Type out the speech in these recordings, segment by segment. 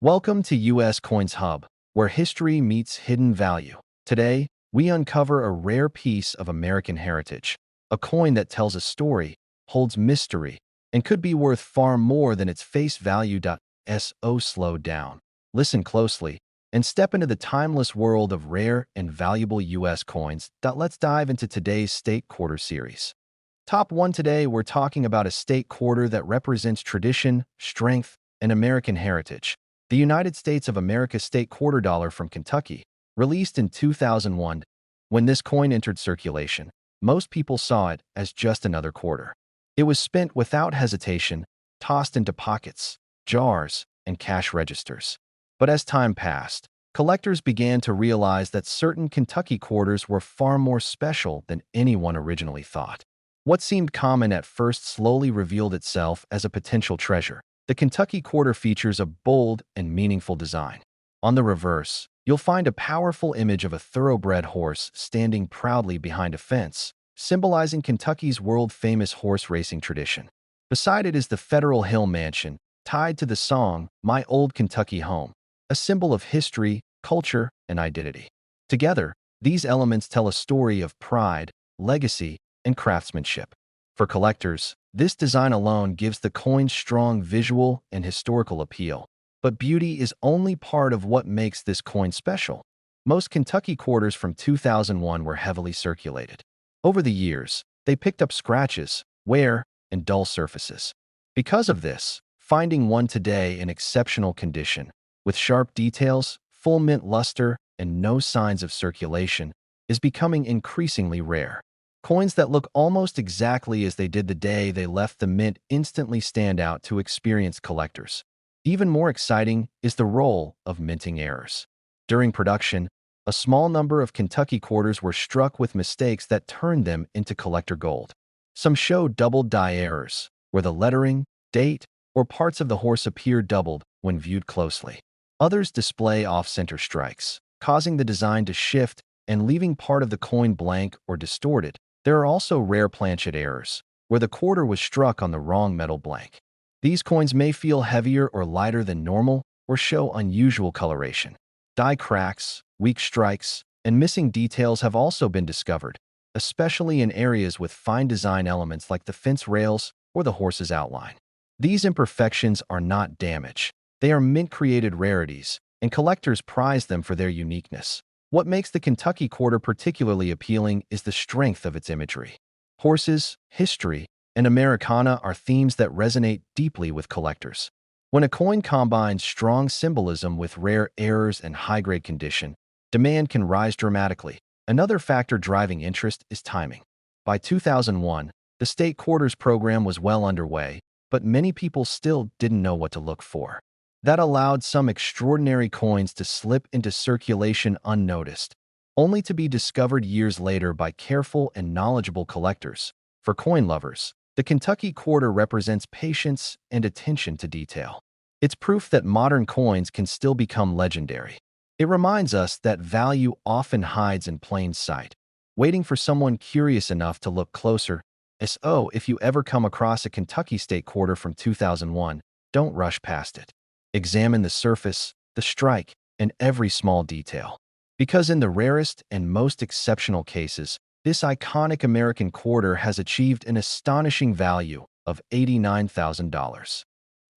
Welcome to US Coins Hub, where history meets hidden value. Today, we uncover a rare piece of American heritage, a coin that tells a story, holds mystery, and could be worth far more than its face value. So slow down, listen closely, and step into the timeless world of rare and valuable US coins. Let's dive into today's State Quarter series. Top 1 today, we're talking about a state quarter that represents tradition, strength, and American heritage. The United States of America State Quarter Dollar from Kentucky, released in 2001. When this coin entered circulation, most people saw it as just another quarter. It was spent without hesitation, tossed into pockets, jars, and cash registers. But as time passed, collectors began to realize that certain Kentucky quarters were far more special than anyone originally thought. What seemed common at first slowly revealed itself as a potential treasure. The Kentucky quarter features a bold and meaningful design. On the reverse, you'll find a powerful image of a thoroughbred horse standing proudly behind a fence, symbolizing Kentucky's world-famous horse racing tradition. Beside it is the Federal Hill Mansion, tied to the song My Old Kentucky Home, a symbol of history, culture, and identity. Together, these elements tell a story of pride, legacy, and craftsmanship. For collectors, this design alone gives the coin strong visual and historical appeal. But beauty is only part of what makes this coin special. Most Kentucky quarters from 2001 were heavily circulated. Over the years, they picked up scratches, wear, and dull surfaces. Because of this, finding one today in exceptional condition, with sharp details, full mint luster, and no signs of circulation, is becoming increasingly rare. Coins that look almost exactly as they did the day they left the mint instantly stand out to experienced collectors. Even more exciting is the role of minting errors. During production, a small number of Kentucky quarters were struck with mistakes that turned them into collector gold. Some show doubled die errors, where the lettering, date, or parts of the horse appear doubled when viewed closely. Others display off-center strikes, causing the design to shift and leaving part of the coin blank or distorted. There are also rare planchet errors, where the quarter was struck on the wrong metal blank. These coins may feel heavier or lighter than normal or show unusual coloration. Die cracks, weak strikes, and missing details have also been discovered, especially in areas with fine design elements like the fence rails or the horse's outline. These imperfections are not damage. They are mint-created rarities, and collectors prize them for their uniqueness. What makes the Kentucky quarter particularly appealing is the strength of its imagery. Horses, history, and Americana are themes that resonate deeply with collectors. When a coin combines strong symbolism with rare errors and high-grade condition, demand can rise dramatically. Another factor driving interest is timing. By 2001, the state quarters program was well underway, but many people still didn't know what to look for. That allowed some extraordinary coins to slip into circulation unnoticed, only to be discovered years later by careful and knowledgeable collectors. For coin lovers, the Kentucky quarter represents patience and attention to detail. It's proof that modern coins can still become legendary. It reminds us that value often hides in plain sight, waiting for someone curious enough to look closer. So, if you ever come across a Kentucky state quarter from 2001, don't rush past it. Examine the surface, the strike, and every small detail. Because in the rarest and most exceptional cases, this iconic American quarter has achieved an astonishing value of $89,000.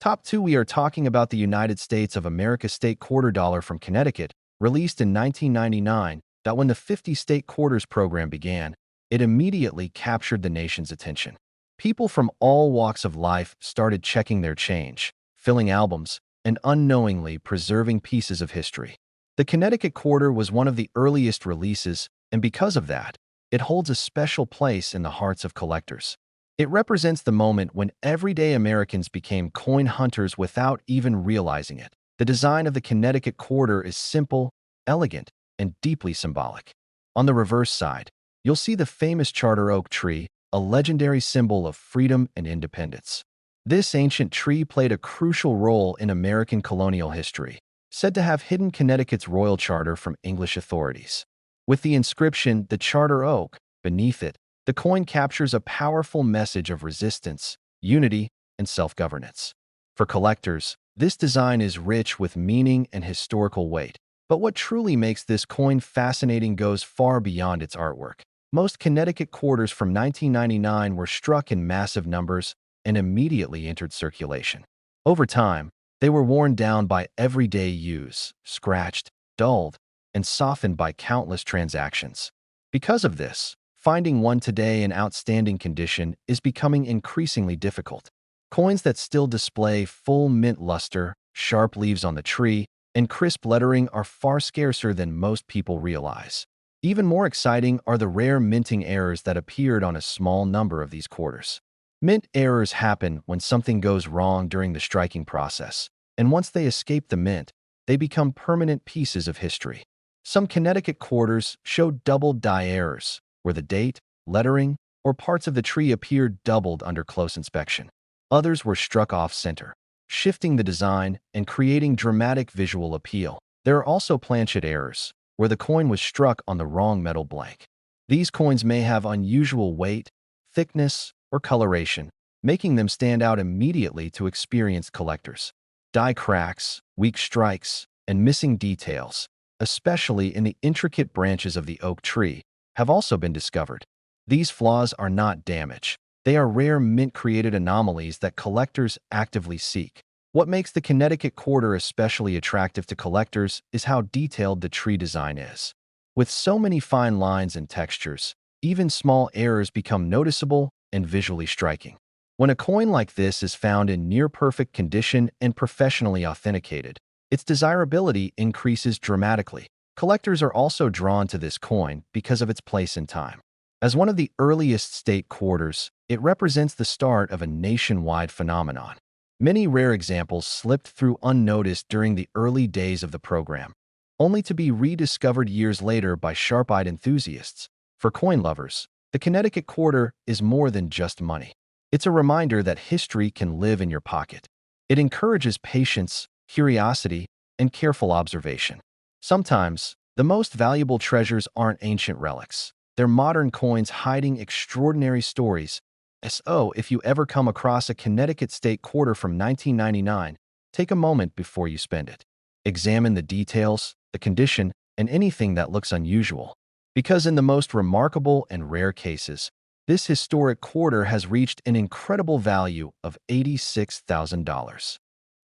Top 2, we are talking about the United States of America State Quarter Dollar from Connecticut, released in 1999. When the 50 state quarters program began, it immediately captured the nation's attention. People from all walks of life started checking their change, filling albums, and unknowingly preserving pieces of history. The Connecticut quarter was one of the earliest releases, and because of that, it holds a special place in the hearts of collectors. It represents the moment when everyday Americans became coin hunters without even realizing it. The design of the Connecticut quarter is simple, elegant, and deeply symbolic. On the reverse side, you'll see the famous charter oak tree, a legendary symbol of freedom and independence. This ancient tree played a crucial role in American colonial history, said to have hidden Connecticut's royal charter from English authorities. With the inscription, "The Charter Oak," beneath it, the coin captures a powerful message of resistance, unity, and self-governance. For collectors, This design is rich with meaning and historical weight. But what truly makes this coin fascinating goes far beyond its artwork. Most Connecticut quarters from 1999 were struck in massive numbers and immediately entered circulation. Over time, they were worn down by everyday use, scratched, dulled, and softened by countless transactions. Because of this, finding one today in outstanding condition is becoming increasingly difficult. Coins that still display full mint luster, sharp leaves on the tree, and crisp lettering are far scarcer than most people realize. Even more exciting are the rare minting errors that appeared on a small number of these quarters. Mint errors happen when something goes wrong during the striking process, and once they escape the mint, they become permanent pieces of history. Some Connecticut quarters show doubled die errors, where the date, lettering, or parts of the tree appeared doubled under close inspection. Others were struck off-center, shifting the design and creating dramatic visual appeal. There are also planchet errors, where the coin was struck on the wrong metal blank. These coins may have unusual weight, thickness, or coloration, making them stand out immediately to experienced collectors. Die cracks, weak strikes, and missing details, especially in the intricate branches of the oak tree, have also been discovered. These flaws are not damage. They are rare mint-created anomalies that collectors actively seek. What makes the Connecticut quarter especially attractive to collectors is how detailed the tree design is. With so many fine lines and textures, even small errors become noticeable and visually striking. When a coin like this is found in near-perfect condition and professionally authenticated, its desirability increases dramatically. Collectors are also drawn to this coin because of its place in time. As one of the earliest state quarters, it represents the start of a nationwide phenomenon. Many rare examples slipped through unnoticed during the early days of the program, only to be rediscovered years later by sharp-eyed enthusiasts. For coin lovers, the Connecticut quarter is more than just money. It's a reminder that history can live in your pocket. It encourages patience, curiosity, and careful observation. Sometimes, the most valuable treasures aren't ancient relics. They're modern coins hiding extraordinary stories. So, if you ever come across a Connecticut state quarter from 1999, take a moment before you spend it. Examine the details, the condition, and anything that looks unusual. Because in the most remarkable and rare cases, this historic quarter has reached an incredible value of $86,000.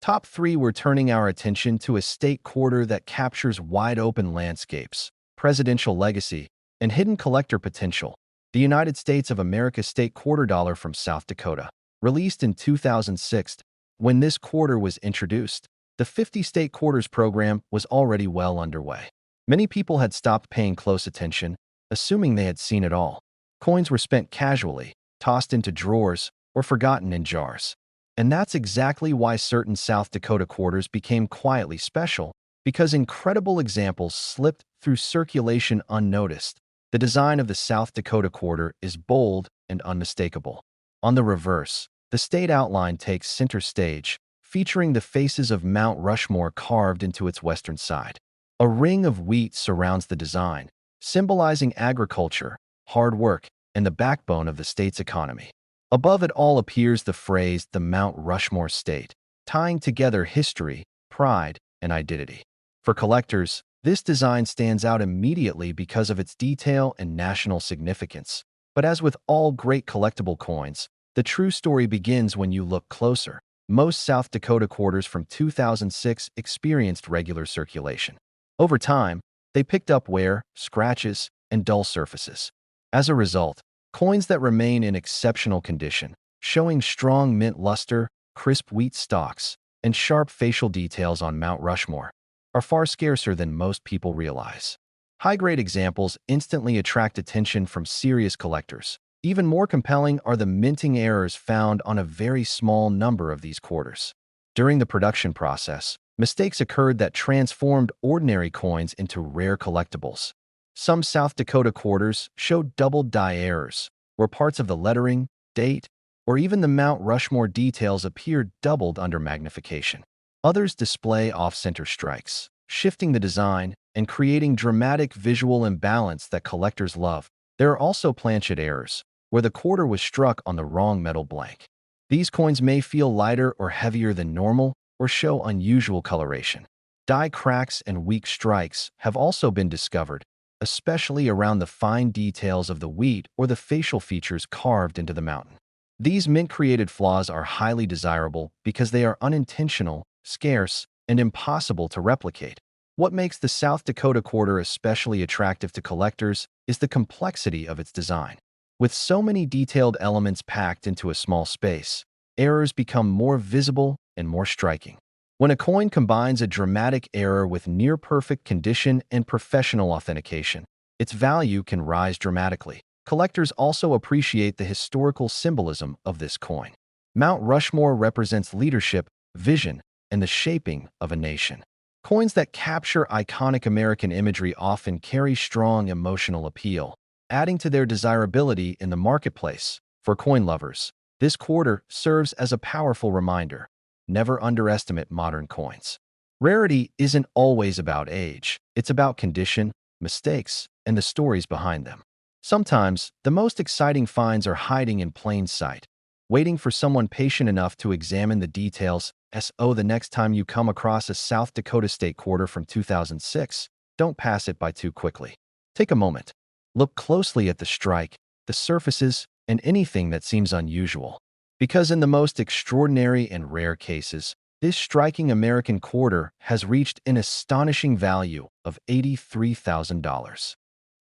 Top 3, we're turning our attention to a state quarter that captures wide-open landscapes, presidential legacy, and hidden collector potential. The United States of America State Quarter Dollar from South Dakota. Released in 2006, when this quarter was introduced, the 50 state quarters program was already well underway. Many people had stopped paying close attention, assuming they had seen it all. Coins were spent casually, tossed into drawers, or forgotten in jars. And that's exactly why certain South Dakota quarters became quietly special, because incredible examples slipped through circulation unnoticed. The design of the South Dakota quarter is bold and unmistakable. On the reverse, the state outline takes center stage, featuring the faces of Mount Rushmore carved into its western side. A ring of wheat surrounds the design, symbolizing agriculture, hard work, and the backbone of the state's economy. Above it all appears the phrase, the Mount Rushmore State, tying together history, pride, and identity. For collectors, this design stands out immediately because of its detail and national significance. But as with all great collectible coins, the true story begins when you look closer. Most South Dakota quarters from 2006 experienced regular circulation. Over time, they picked up wear, scratches, and dull surfaces. As a result, coins that remain in exceptional condition, showing strong mint luster, crisp wheat stalks, and sharp facial details on Mount Rushmore, are far scarcer than most people realize. High-grade examples instantly attract attention from serious collectors. Even more compelling are the minting errors found on a very small number of these quarters. During the production process, mistakes occurred that transformed ordinary coins into rare collectibles. Some South Dakota quarters showed doubled die errors, where parts of the lettering, date, or even the Mount Rushmore details appeared doubled under magnification. Others display off-center strikes, shifting the design and creating dramatic visual imbalance that collectors love. There are also planchet errors, where the quarter was struck on the wrong metal blank. These coins may feel lighter or heavier than normal, or show unusual coloration. Die cracks and weak strikes have also been discovered, especially around the fine details of the wheat or the facial features carved into the mountain. These mint-created flaws are highly desirable because they are unintentional, scarce, and impossible to replicate. What makes the South Dakota quarter especially attractive to collectors is the complexity of its design. With so many detailed elements packed into a small space, errors become more visible and more striking. When a coin combines a dramatic error with near-perfect condition and professional authentication, its value can rise dramatically. Collectors also appreciate the historical symbolism of this coin. Mount Rushmore represents leadership, vision, and the shaping of a nation. Coins that capture iconic American imagery often carry strong emotional appeal, adding to their desirability in the marketplace. For coin lovers, this quarter serves as a powerful reminder. Never underestimate modern coins. Rarity isn't always about age. It's about condition, mistakes, and the stories behind them. Sometimes, the most exciting finds are hiding in plain sight, waiting for someone patient enough to examine the details. The next time you come across a South Dakota State quarter from 2006, don't pass it by too quickly. Take a moment. Look closely at the strike, the surfaces, and anything that seems unusual. Because in the most extraordinary and rare cases, this striking American quarter has reached an astonishing value of $83,000.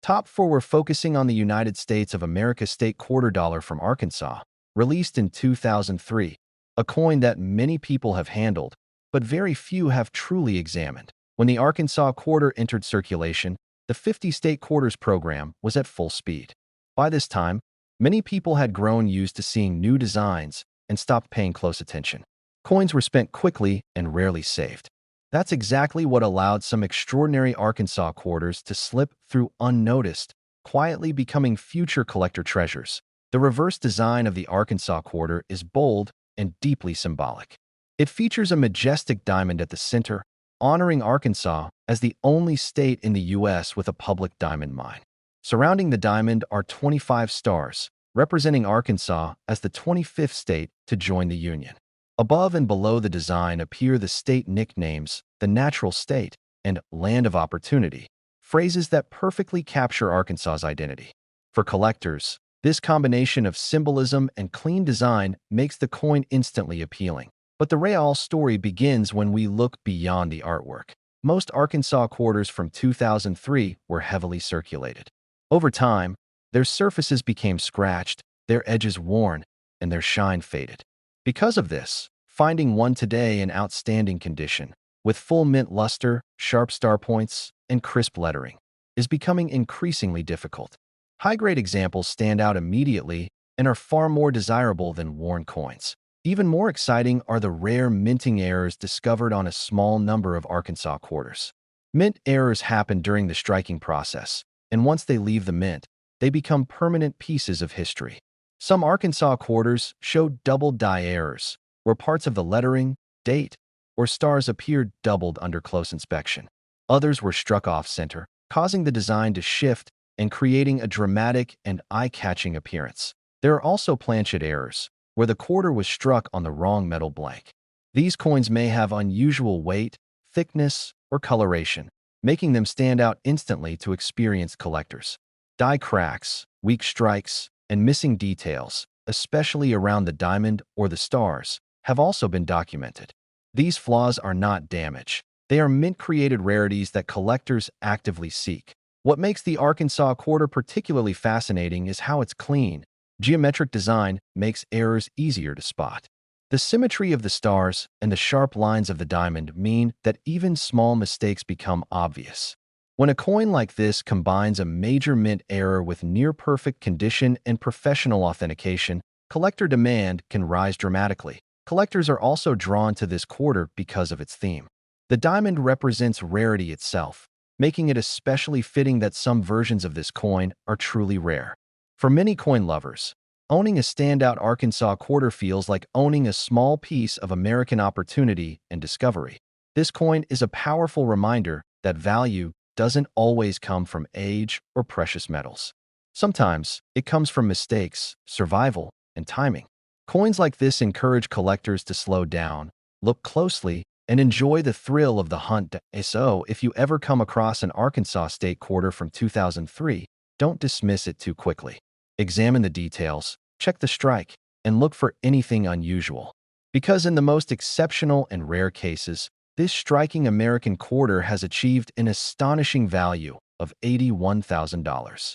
Top 4, we're focusing on the United States of America State Quarter Dollar from Arkansas, released in 2003, a coin that many people have handled, but very few have truly examined. When the Arkansas quarter entered circulation, the 50 state quarters program was at full speed. By this time, many people had grown used to seeing new designs and stopped paying close attention. Coins were spent quickly and rarely saved. That's exactly what allowed some extraordinary Arkansas quarters to slip through unnoticed, quietly becoming future collector treasures. The reverse design of the Arkansas quarter is bold and deeply symbolic. It features a majestic diamond at the center, honoring Arkansas as the only state in the U.S. with a public diamond mine. Surrounding the diamond are 25 stars, representing Arkansas as the 25th state to join the Union. Above and below the design appear the state nicknames, the Natural State and Land of Opportunity, phrases that perfectly capture Arkansas's identity. For collectors, this combination of symbolism and clean design makes the coin instantly appealing. But the real story begins when we look beyond the artwork. Most Arkansas quarters from 2003 were heavily circulated. Over time, their surfaces became scratched, their edges worn, and their shine faded. Because of this, finding one today in outstanding condition, with full mint luster, sharp star points, and crisp lettering, is becoming increasingly difficult. High-grade examples stand out immediately and are far more desirable than worn coins. Even more exciting are the rare minting errors discovered on a small number of Arkansas quarters. Mint errors happen during the striking process, and once they leave the mint, they become permanent pieces of history. Some Arkansas quarters show double die errors, where parts of the lettering, date, or stars appeared doubled under close inspection. Others were struck off-center, causing the design to shift and creating a dramatic and eye-catching appearance. There are also planchet errors, where the quarter was struck on the wrong metal blank. These coins may have unusual weight, thickness, or coloration, making them stand out instantly to experienced collectors. Die cracks, weak strikes, and missing details, especially around the diamond or the stars, have also been documented. These flaws are not damage. They are mint-created rarities that collectors actively seek. What makes the Arkansas quarter particularly fascinating is how its clean, geometric design makes errors easier to spot. The symmetry of the stars and the sharp lines of the diamond mean that even small mistakes become obvious. When a coin like this combines a major mint error with near-perfect condition and professional authentication, collector demand can rise dramatically. Collectors are also drawn to this quarter because of its theme. The diamond represents rarity itself, making it especially fitting that some versions of this coin are truly rare. For many coin lovers, owning a standout Arkansas quarter feels like owning a small piece of American opportunity and discovery. This coin is a powerful reminder that value doesn't always come from age or precious metals. Sometimes, it comes from mistakes, survival, and timing. Coins like this encourage collectors to slow down, look closely, and enjoy the thrill of the hunt. So, if you ever come across an Arkansas state quarter from 2003, don't dismiss it too quickly. Examine the details, check the strike, and look for anything unusual. Because in the most exceptional and rare cases, this striking American quarter has achieved an astonishing value of $81,000.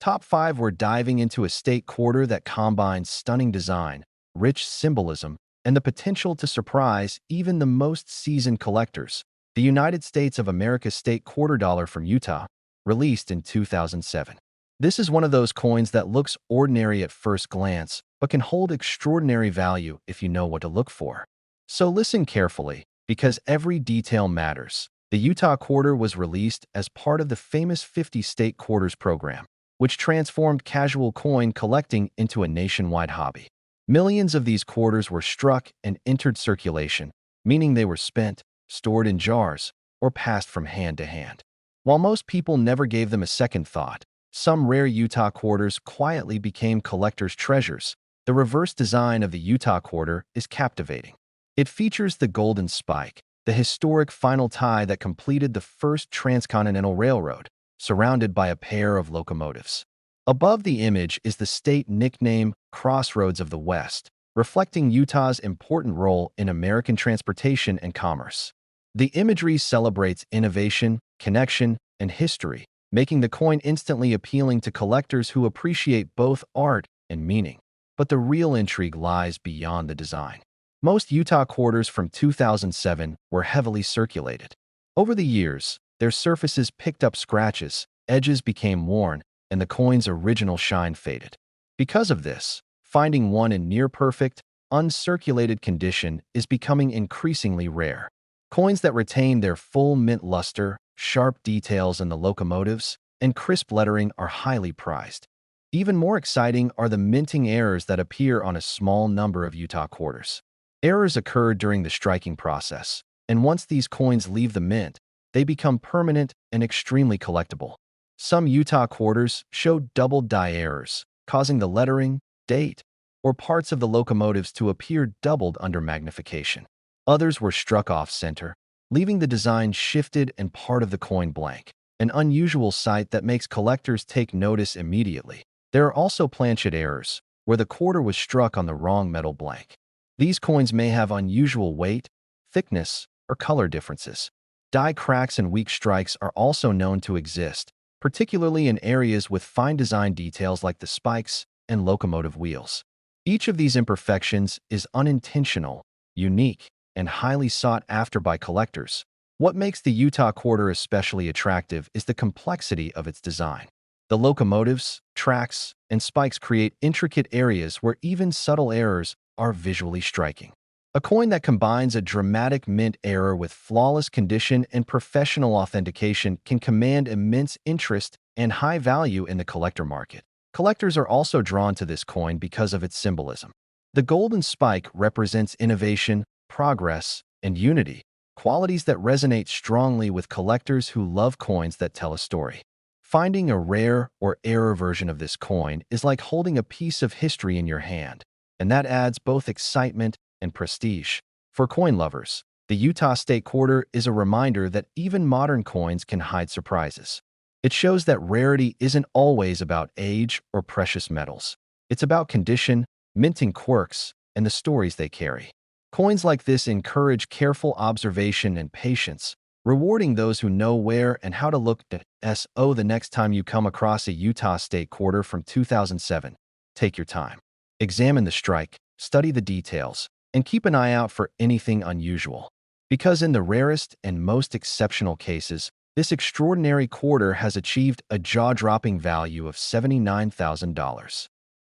Top 5, we're diving into a state quarter that combines stunning design, rich symbolism, and the potential to surprise even the most seasoned collectors. The United States of America State Quarter Dollar from Utah, released in 2007. This is one of those coins that looks ordinary at first glance, but can hold extraordinary value if you know what to look for. So listen carefully, because every detail matters. The Utah quarter was released as part of the famous 50 state quarters program, which transformed casual coin collecting into a nationwide hobby. Millions of these quarters were struck and entered circulation, meaning they were spent, stored in jars, or passed from hand to hand. While most people never gave them a second thought, some rare Utah quarters quietly became collectors' treasures. The reverse design of the Utah quarter is captivating. It features the golden spike, the historic final tie that completed the first transcontinental railroad, surrounded by a pair of locomotives. Above the image is the state nickname Crossroads of the West, reflecting Utah's important role in American transportation and commerce. The imagery celebrates innovation, connection, and history, making the coin instantly appealing to collectors who appreciate both art and meaning. But the real intrigue lies beyond the design. Most Utah quarters from 2007 were heavily circulated. Over the years, their surfaces picked up scratches, edges became worn, and the coin's original shine faded. Because of this, finding one in near-perfect, uncirculated condition is becoming increasingly rare. Coins that retain their full mint luster, sharp details in the locomotives, and crisp lettering are highly prized. Even more exciting are the minting errors that appear on a small number of Utah quarters. Errors occur during the striking process, and once these coins leave the mint, they become permanent and extremely collectible. Some Utah quarters show double die errors, causing the lettering, date, or parts of the locomotives to appear doubled under magnification. Others were struck off-center, leaving the design shifted and part of the coin blank, an unusual sight that makes collectors take notice immediately. There are also planchet errors, where the quarter was struck on the wrong metal blank. These coins may have unusual weight, thickness, or color differences. Die cracks and weak strikes are also known to exist, particularly in areas with fine design details like the spikes and locomotive wheels. Each of these imperfections is unintentional, unique, and highly sought after by collectors. What makes the Utah quarter especially attractive is the complexity of its design. The locomotives, tracks, and spikes create intricate areas where even subtle errors are visually striking. A coin that combines a dramatic mint error with flawless condition and professional authentication can command immense interest and high value in the collector market. Collectors are also drawn to this coin because of its symbolism. The golden spike represents innovation, progress, and unity, qualities that resonate strongly with collectors who love coins that tell a story. Finding a rare or error version of this coin is like holding a piece of history in your hand, and that adds both excitement and prestige. For coin lovers, the Utah State Quarter is a reminder that even modern coins can hide surprises. It shows that rarity isn't always about age or precious metals. It's about condition, minting quirks, and the stories they carry. Coins like this encourage careful observation and patience, rewarding those who know where and how to look at SO the next time you come across a Utah State Quarter from 2007. Take your time. Examine the strike, study the details, and keep an eye out for anything unusual. Because in the rarest and most exceptional cases, this extraordinary quarter has achieved a jaw-dropping value of $79,000.